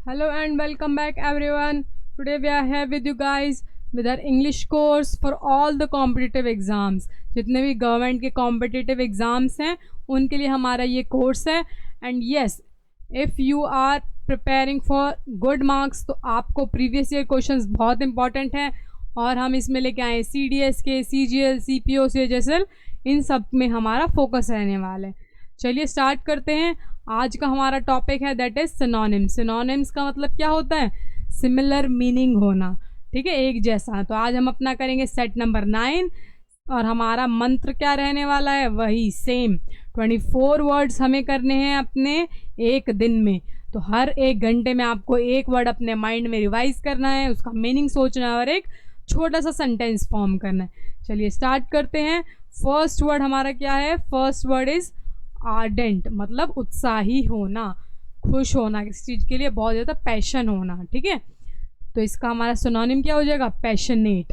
Hello and welcome back everyone. Today we are here with you guys with our English course for all the competitive exams. जितने भी government के competitive exams हैं उनके लिए हमारा ये कोर्स है. And yes, if you are preparing for good marks तो आपको प्रीवियस ईयर क्वेश्चंस बहुत इंपॉर्टेंट हैं और हम इसमें लेके आए CDS के, CGL, CPO, CHSL, इन सब में हमारा फोकस रहने वाला है. चलिए स्टार्ट करते हैं. आज का हमारा टॉपिक है दैट इज़ सिनोनिम्स. सिनोनिम्स का मतलब क्या होता है? सिमिलर मीनिंग होना, ठीक है, एक जैसा. तो आज हम अपना करेंगे सेट नंबर 9 और हमारा मंत्र क्या रहने वाला है? वही सेम 24 वर्ड्स हमें करने हैं अपने एक दिन में. तो हर एक घंटे में आपको एक वर्ड अपने माइंड में रिवाइज करना है, उसका मीनिंग सोचना है और एक छोटा सा सेंटेंस फॉर्म करना है. चलिए स्टार्ट करते हैं. फर्स्ट वर्ड हमारा क्या है? फर्स्ट वर्ड इज़ आर्डेंट, मतलब उत्साही होना, खुश होना, किसी चीज़ के लिए बहुत ज़्यादा पैशन होना, ठीक है. तो इसका हमारा सिनोनिम क्या हो जाएगा? Passionate.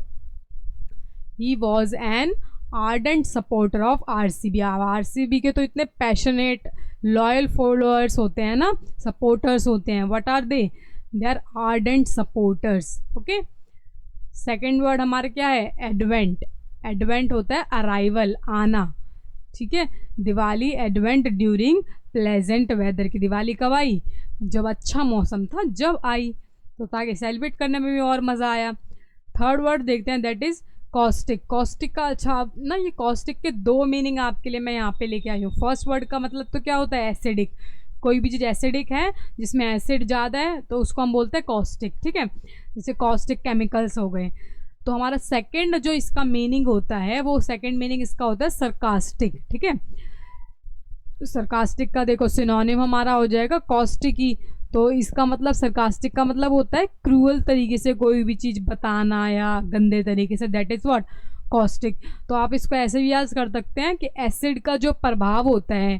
He was an ardent supporter of RCB. RCB के तो इतने पैशनेट लॉयल फॉलोअर्स होते हैं ना, सपोर्टर्स होते हैं. What are they are ardent supporters. Okay. Second word हमारा क्या है? एडवेंट. एडवेंट होता है अराइवल, आना, ठीक है. Diwali advent during pleasant weather. की दिवाली कब आई? जब अच्छा मौसम था, जब आई, तो ताकि सेलिब्रेट करने में भी और मज़ा आया. थर्ड वर्ड देखते हैं दैट इज़ कॉस्टिक. कॉस्टिक का अच्छा ना, ये कॉस्टिक के दो मीनिंग आपके लिए मैं यहाँ पे लेके आई हूँ. फर्स्ट वर्ड का मतलब तो क्या होता है? एसिडिक. कोई भी चीज़ एसिडिक है, जिसमें एसिड ज़्यादा है, तो उसको हम बोलते हैं कॉस्टिक, ठीक है. जैसे कॉस्टिक केमिकल्स हो गए. तो हमारा सेकंड जो इसका मीनिंग होता है, वो सेकंड मीनिंग इसका होता है सरकास्टिक, ठीक है. तो सरकास्टिक का देखो सिनोनिम हमारा हो जाएगा कॉस्टिक ही. तो इसका मतलब सरकास्टिक का मतलब होता है क्रूअल तरीके से कोई भी चीज़ बताना या गंदे तरीके से. That is what? कॉस्टिक. तो आप इसको ऐसे भी याद कर सकते हैं कि एसिड का जो प्रभाव होता है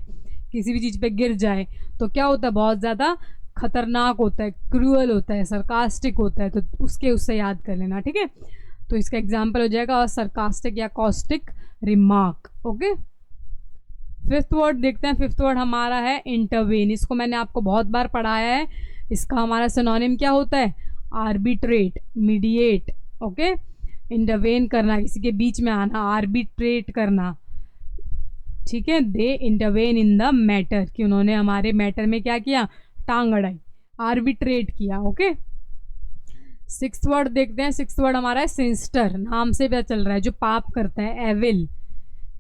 किसी भी चीज़ पे गिर जाए तो क्या होता है? बहुत ज़्यादा खतरनाक होता है, क्रूअल होता है, सरकास्टिक होता है. तो उससे याद कर लेना, ठीक है. तो इसका एग्जाम्पल हो जाएगा सरकास्टिक या caustic remark. Okay. Fifth word देखते हैं. फिफ्थ वर्ड हमारा है इंटरवेन. इसको मैंने आपको बहुत बार पढ़ाया है. इसका हमारा सिनोनिम क्या होता है? Arbitrate, mediate. ओके. इंटरवेन करना, किसी के बीच में आना, आर्बिट्रेट करना, ठीक है. दे इंटरवेन इन द मैटर, कि उन्होंने हमारे मैटर में क्या किया? टांग अड़ाई, आर्बिट्रेट किया. ओके. सिक्स्थ वर्ड देखते हैं. सिक्स्थ वर्ड हमारा है सिंस्टर. नाम से पता चल रहा है जो पाप करता है, एविल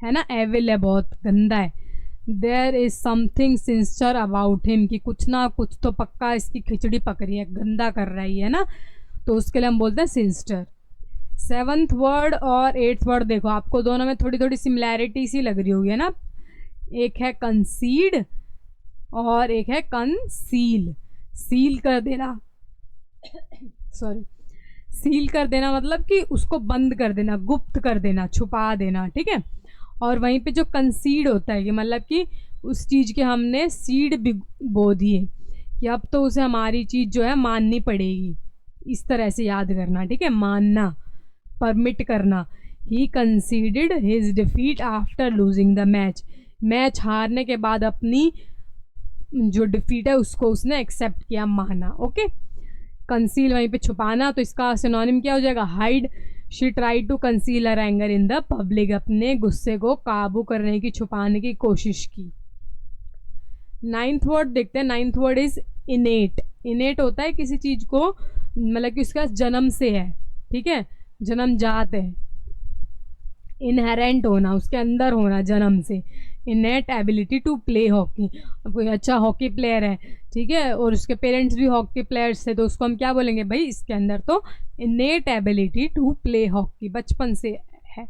है ना, एविल है, बहुत गंदा है. There is something sinister about him, कि कुछ ना कुछ तो पक्का इसकी खिचड़ी पक रही है, गंदा कर रही है ना, तो उसके लिए हम बोलते हैं सिंस्टर. सेवन्थ वर्ड और एट्थ वर्ड देखो, आपको दोनों में थोड़ी थोड़ी सिमिलैरिटी सी लग रही होगी, है ना. एक है कंसीड और एक है कंसील. सील कर देना, सॉरी, सील कर देना मतलब कि उसको बंद कर देना, गुप्त कर देना, छुपा देना, ठीक है. और वहीं पे जो कंसीड होता है कि मतलब कि उस चीज़ के हमने सीड बो दिए कि अब तो उसे हमारी चीज़ जो है माननी पड़ेगी, इस तरह से याद करना, ठीक है. मानना, परमिट करना. He conceded his defeat after losing the match. Match हारने के बाद अपनी जो डिफीट है उसको उसने एक्सेप्ट किया, माना. ओके. कंसील वहीं पे छुपाना. तो इसका सिनोनिम क्या हो जाएगा? Hide. She try to conceal her anger in the public. अपने गुस्से को काबू करने की, छुपाने की कोशिश की. नाइन्थ वर्ड देखते हैं. Ninth word is इनेट. इनेट होता है किसी चीज़ को मतलब कि उसका जन्म से है, ठीक है, जन्म जात है. इनहेरेंट होना, उसके अंदर होना, जन्म से. Innate ability to play hockey. कोई अच्छा हॉकी प्लेयर है, ठीक है, और उसके पेरेंट्स भी हॉकी प्लेयर्स थे, तो उसको हम क्या बोलेंगे? भाई इसके अंदर तो innate ability to play hockey, बचपन से है,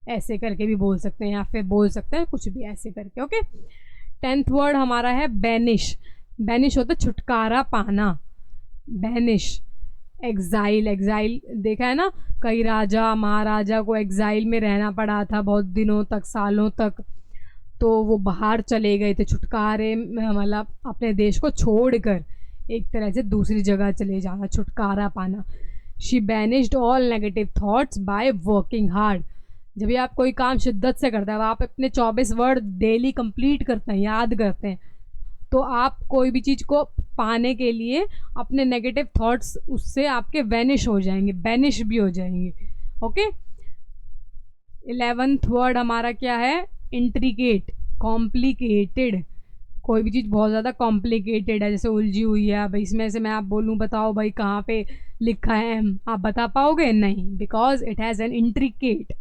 ऐसे करके भी बोल सकते हैं या फिर बोल सकते हैं कुछ भी ऐसे करके. ओके. टेंथ वर्ड हमारा है बैनिश. बैनिश होता है छुटकारा पाना, बैनिश. एग्जाइल. एग्जाइल देखा है ना, कई राजा महाराजा को एग्जाइल में रहना पड़ा था बहुत दिनों तक, सालों तक, तो वो बाहर चले गए थे, छुटकारे मतलब अपने देश को छोड़कर एक तरह से दूसरी जगह चले जाना, छुटकारा पाना. She banished all negative thoughts by working hard. जब भी आप कोई काम शिद्दत से करते हैं, आप अपने 24 वर्ड डेली कंप्लीट करते हैं, याद करते हैं, तो आप कोई भी चीज़ को पाने के लिए अपने नेगेटिव थॉट्स उससे आपके वैनिश हो जाएंगे, बैनिश भी हो जाएंगे। ओके, 11th वर्ड हमारा क्या है? Intricate, complicated. कोई भी चीज़ बहुत ज़्यादा कॉम्प्लिकेटेड है, जैसे उलझी हुई है। अब इसमें से मैं आप बोलूँ बताओ भाई कहाँ पे लिखा है एम, आप बता पाओगे? नहीं, because it has an intricate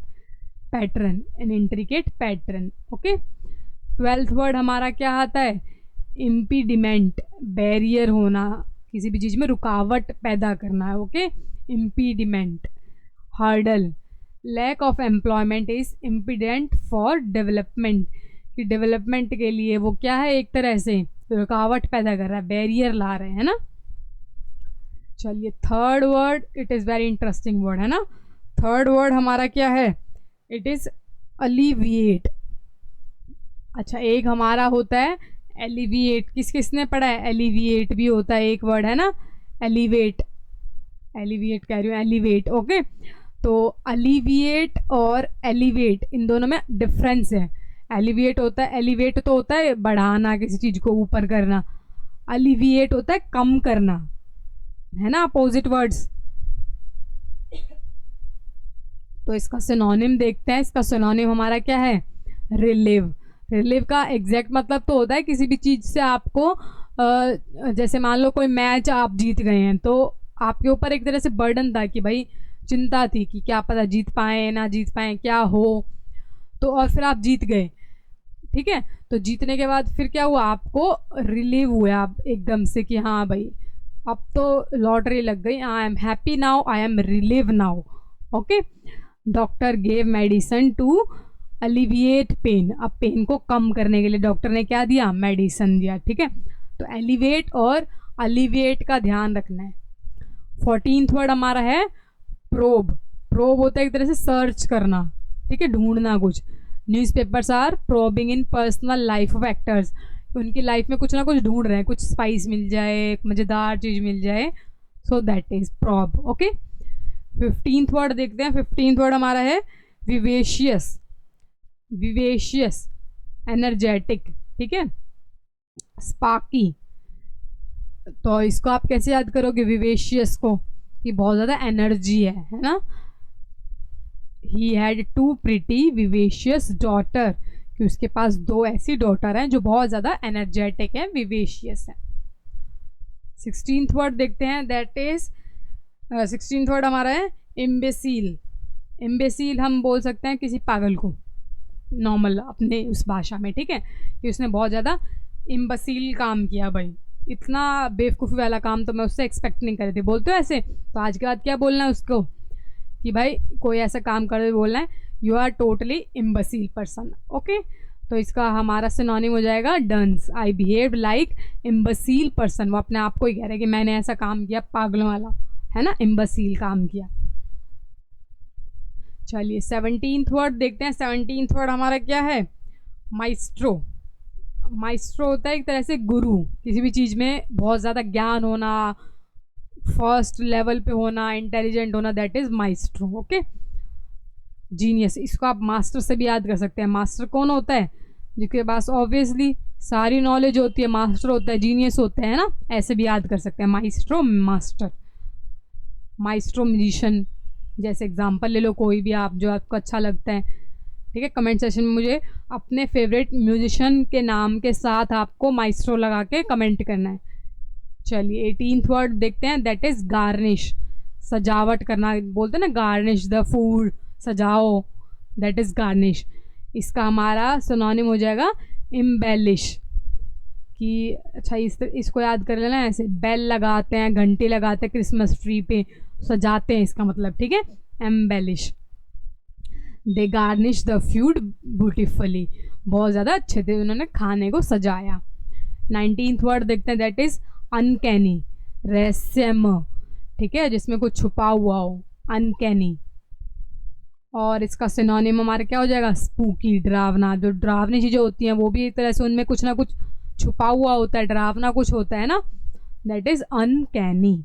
pattern, an intricate pattern. Okay, 12th word हमारा क्या आता है? इम्पीडिमेंट, बैरियर होना, किसी भी चीज़ में रुकावट पैदा करना है। Okay, impediment. Hurdle, lack of employment is impediment for development, कि डेवलपमेंट के लिए वो क्या है? एक तरह से रुकावट पैदा कर रहा है, बैरियर ला रहे हैं ना। चलिए, third word, it is very interesting word है ना। थर्ड वर्ड हमारा क्या है? It is alleviate. अच्छा, एक हमारा होता है एलिविएट, किसने पढ़ा है? एलिविएट भी होता है एक वर्ड है ना, एलिवेट, एलिविएट कह रही हूँ, एलिवेट। ओके, तो अलीविएट और एलिवेट इन दोनों में डिफरेंस है। एलिविएट होता है, एलिवेट तो होता है बढ़ाना, किसी चीज़ को ऊपर करना। अलीविएट होता है कम करना, है ना, अपोजिट वर्ड्स। तो इसका सिनोनिम देखते हैं। इसका सिनोनिम हमारा क्या है? रिलीव। रिलीव का एग्जैक्ट मतलब तो होता है किसी भी चीज़ से आपको जैसे मान लो कोई मैच आप जीत गए हैं, तो आपके ऊपर एक तरह से बर्डन था कि भाई चिंता थी कि क्या पता जीत पाए ना जीत पाए, क्या हो, तो और फिर आप जीत गए। ठीक है, तो जीतने के बाद फिर क्या हुआ? आपको रिलीव हुआ आप एकदम से कि हाँ भाई अब तो लॉटरी लग गई, I am happy now, I am relieve now. Okay, doctor gave medicine to alleviate pain. अब पेन को कम करने के लिए डॉक्टर ने क्या दिया? मेडिसिन दिया। ठीक है, तो एलिवेट और अलिविएट का ध्यान रखना है। 14th वर्ड हमारा है प्रोब। प्रोब होता है एक तरह से सर्च करना, ठीक है, ढूंढना कुछ। Newspapers are probing in personal life of actors, उनकी लाइफ में कुछ ना कुछ ढूंढ रहे हैं, कुछ स्पाइस मिल जाए, मज़ेदार चीज़ मिल जाए, so that is probe. Okay, 15th word देखते हैं। 15th वर्ड हमारा है विवेशियस। विवेशियस, एनर्जेटिक, ठीक है, स्पार्की। तो इसको आप कैसे याद करोगे विवेशियस को? कि बहुत ज़्यादा एनर्जी है ना। He had 2 pretty vivacious daughter, कि उसके पास 2 ऐसी डॉटर हैं जो बहुत ज़्यादा एनर्जेटिक है, विवेशियस है। 16th वर्ड देखते हैं, दैट इज 16th वर्ड हमारा है इम्बेसील। इम्बेसील हम बोल सकते हैं किसी पागल को, नॉर्मल अपने उस भाषा में, ठीक है, कि उसने बहुत ज़्यादा इम्बेसील काम किया भाई, इतना बेवकूफ़ी वाला काम तो मैं उससे एक्सपेक्ट नहीं कर रही थी। बोलते हो ऐसे, तो आज के बाद क्या बोलना है उसको कि भाई कोई ऐसा काम कर रहे बोलना है you are totally imbecile person. Okay, तो इसका हमारा सिनोनिम हो जाएगा dunce. I behave like imbecile person, वो अपने आप को ही कह रहे हैं कि मैंने ऐसा काम किया पागलों वाला, है ना, इम्बेसील काम किया। चलिए 17th वर्ड देखते हैं। 17th वर्ड हमारा क्या है? माइस्ट्रो। माइस्ट्रो होता है एक तरह से गुरु, किसी भी चीज़ में बहुत ज़्यादा ज्ञान होना, फर्स्ट लेवल पे होना, इंटेलिजेंट होना, that is maestro. Okay, genius, इसको आप मास्टर से भी याद कर सकते हैं। मास्टर कौन होता है? जिसके पास ऑब्वियसली सारी नॉलेज होती है, मास्टर होता है, जीनियस होते हैं ना, ऐसे भी याद कर सकते हैं, माइस्ट्रो, मास्टर। माइस्ट्रो म्यूजिशियन, जैसे एग्जांपल ले लो कोई भी आप जो आपको अच्छा लगता है, ठीक है। कमेंट सेशन में मुझे अपने फेवरेट म्यूजिशियन के नाम के साथ आपको माइस्ट्रो लगा के कमेंट करना है। चलिए 18th वर्ड देखते हैं, दैट इज़ गार्निश। सजावट करना, बोलते हैं ना गार्निश द फूड, सजाओ, दैट इज़ गार्निश। इसका हमारा सिनोनिम हो जाएगा इम्बेलिश। कि अच्छा इसको याद कर लेना, ऐसे बेल लगाते हैं, घंटी लगाते हैं क्रिसमस ट्री पे, सजाते हैं, इसका मतलब, ठीक है, embellish. They garnish the food beautifully, बहुत ज़्यादा अच्छे थे, उन्होंने खाने को सजाया। 19th वर्ड देखते हैं, दैट इज़ अनकैनी, रहस्यमय, ठीक है, जिसमें कुछ छुपा हुआ हो, अनकैनी। और इसका सिनोनिम हमारा क्या हो जाएगा? स्पूकी, डरावना। जो डरावनी चीज़ें होती हैं वो भी एक तरह से उनमें कुछ ना कुछ छुपा हुआ होता है, डरावना कुछ होता है ना, that is uncanny.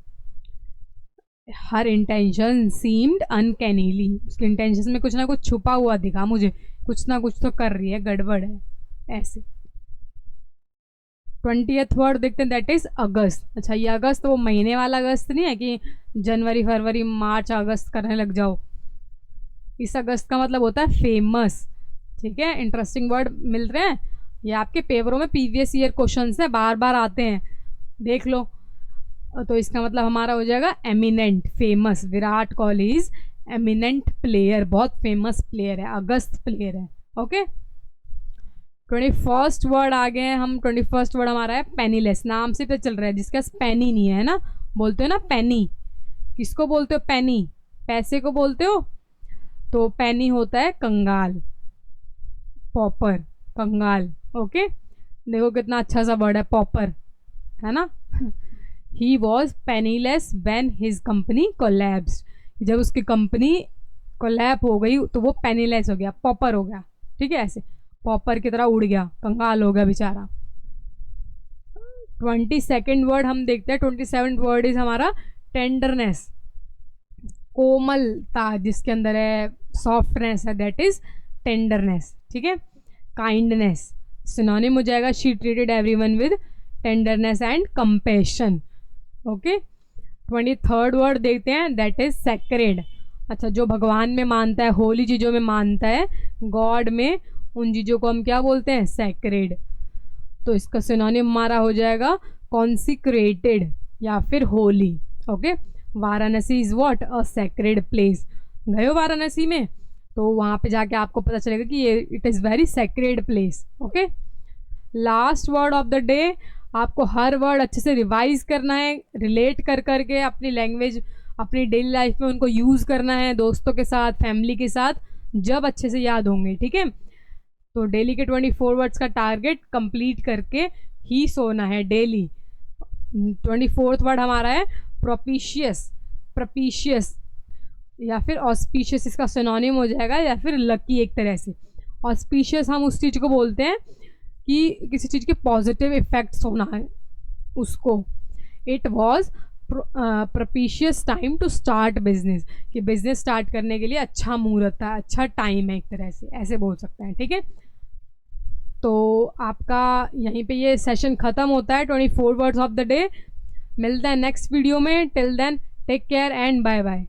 Her intention seemed uncannily, उसके इंटेंशन में कुछ ना कुछ छुपा हुआ दिखा मुझे, कुछ ना कुछ तो कर रही है, गड़बड़ है, ऐसे। 20th वर्ड देखते हैं, दैट इज़ अगस्त। अच्छा, ये अगस्त वो महीने वाला अगस्त नहीं है कि जनवरी फरवरी मार्च अगस्त करने लग जाओ। इस अगस्त का मतलब होता है फेमस। ठीक है, इंटरेस्टिंग वर्ड मिल रहे हैं, ये आपके पेपरों में प्रीवियस ईयर क्वेश्चन है, बार बार आते हैं, देख लो। तो इसका मतलब हमारा हो जाएगा eminent, famous. Virat Kohli is eminent player, बहुत फेमस प्लेयर है, अगस्त प्लेयर है। ओके, 21st वर्ड आ गए हैं हम। 21st वर्ड हमारा है पेनीलेस। नाम से तो चल रहा है, जिसका पेनी नहीं है ना, बोलते हो ना पेनी। किसको बोलते हो पेनी? पैसे को बोलते हो। तो पेनी होता है कंगाल, पॉपर, कंगाल। ओके, देखो कितना अच्छा सा वर्ड है पॉपर, है ना। He was penniless when his company collapsed. जब उसकी कंपनी कोलैप हो गई तो वो पेनीलेस हो गया, पॉपर हो गया। ठीक है, ऐसे पॉपर की तरह उड़ गया, कंगाल हो गया बेचारा। 22nd वर्ड हम देखते हैं। 27th वर्ड इज हमारा टेंडरनेस, कोमलता जिसके अंदर है, सॉफ्टनेस है, दैट इज टेंडरनेस। ठीक है, काइंडनेस सिनोनिम हो जाएगा, she treated everyone with tenderness and compassion. Okay, 23rd word देखते हैं, दैट इज सैक्रेड। अच्छा, जो भगवान में मानता है, होली चीज़ों में मानता है, गॉड में, उन चीज़ों को हम क्या बोलते हैं? सैक्रेड। तो इसका सिनोनिम हमारा हो जाएगा कॉन्सिक्रेटेड या फिर Holi. Okay, Varanasi is what? A sacred place. गए हो वाराणसी में तो वहाँ पे जाके आपको पता चलेगा कि ये it is very sacred place. Okay, last word of the day, आपको हर वर्ड अच्छे से रिवाइज करना है, रिलेट कर करके अपनी लैंग्वेज अपनी डेली लाइफ में उनको यूज़ करना है, दोस्तों के साथ, फैमिली के साथ, जब अच्छे से याद होंगे। ठीक है, तो डेली के 24 वर्ड्स का टारगेट कंप्लीट करके ही सोना है डेली। 24th वर्ड हमारा है प्रोपिशियस, प्रपिशियस या फिर ऑस्पिशियस, इसका सिनोनिम हो जाएगा, या फिर लकी एक तरह से। ऑस्पिशियस हम उस चीज़ को बोलते हैं कि किसी चीज़ के पॉजिटिव इफेक्ट्स होना है उसको। It was propitious time to start business, कि बिजनेस स्टार्ट करने के लिए अच्छा मुहूर्त है, अच्छा टाइम है, एक तरह से ऐसे बोल सकते हैं। ठीक है, तो आपका यहीं पे ये सेशन ख़त्म होता है, 24 वर्ड्स ऑफ द डे। मिलते हैं नेक्स्ट वीडियो में, till then take care and bye bye.